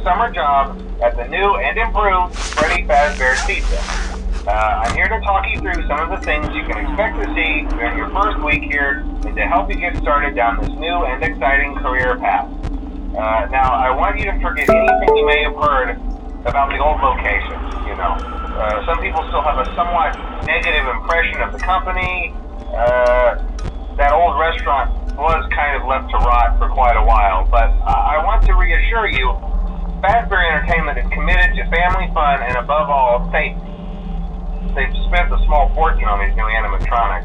summer job at the new and improved Freddy Fazbear Pizza. I'm here to talk you through some of the things you can expect to see during your first week here and to help you get started down this new and exciting career path. Now, I want you to forget anything you may have heard about the old location. Some people still have a somewhat negative impression of the company. That old restaurant was kind of left to rot for quite a while, but I want to reassure you, Fazbear Entertainment is committed to family fun and above all, safety. They've spent a small fortune on these new animatronics.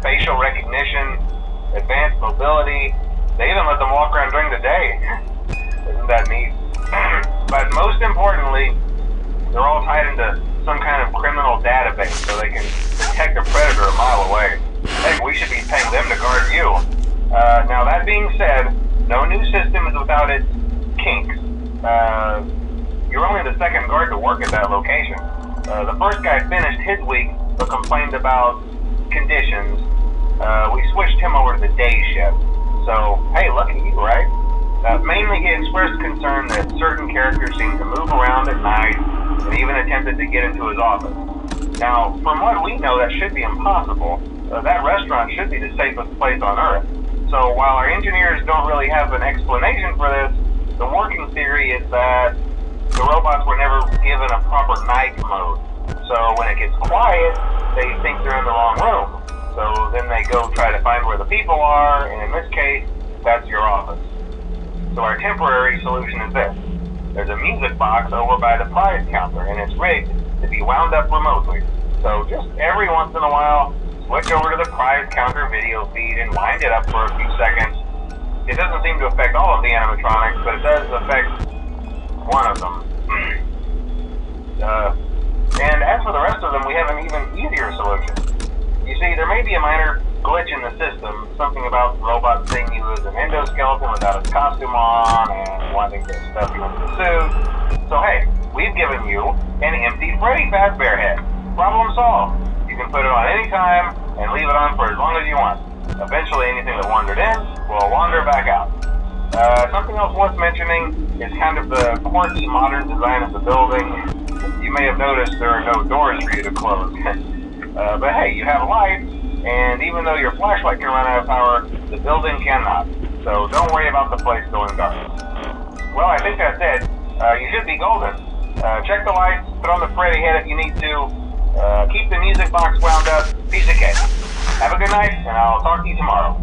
Facial recognition, advanced mobility. They even let them walk around during the day. Isn't that neat? But most importantly, they're all tied into some kind of criminal database so they can detect a predator a mile away. Heck, we should be paying them to guard you. Now that being said, no new system is without its kinks. You're only the second guard to work at that location. The first guy finished his week but complained about conditions. We switched him over to the day shift. So, hey, lucky you, right? Mainly he expressed concern that certain characters seemed to move around at night and even attempted to get into his office. Now, from what we know, that should be impossible. That restaurant should be the safest place on Earth. So while our engineers don't really have an explanation for this, the working theory is that the robots were never given a proper night mode. So when it gets quiet, they think they're in the wrong room. So then they go try to find where the people are, and in this case, that's your office. So our temporary solution is this. There's a music box over by the prize counter, and it's rigged to be wound up remotely. So just every once in a while, switch over to the prize counter video feed and wind it up for a few seconds. It doesn't seem to affect all of the animatronics, but it does affect one of them. And as for the rest of them, we have an even easier solution. You see, there may be a minor glitch in the system, something about the robot seeing you as an endoskeleton without its costume on and wanting to stuff you into the suit. So hey, we've given you an empty Freddy Fazbear head. Problem solved. You can put it on any time and leave it on for as long as you want. Eventually anything that wandered in will wander back out. Something else worth mentioning is kind of the quirky modern design of the building. You may have noticed there are no doors for you to close. But hey, you have lights, and even though your flashlight can run out of power, the building cannot. So don't worry about the place going dark. Well, I think that's it. You should be golden. Check the lights, put on the Freddy head if you need to. Keep the music box wound up. Piece of cake. Have a good night, and I'll talk to you tomorrow.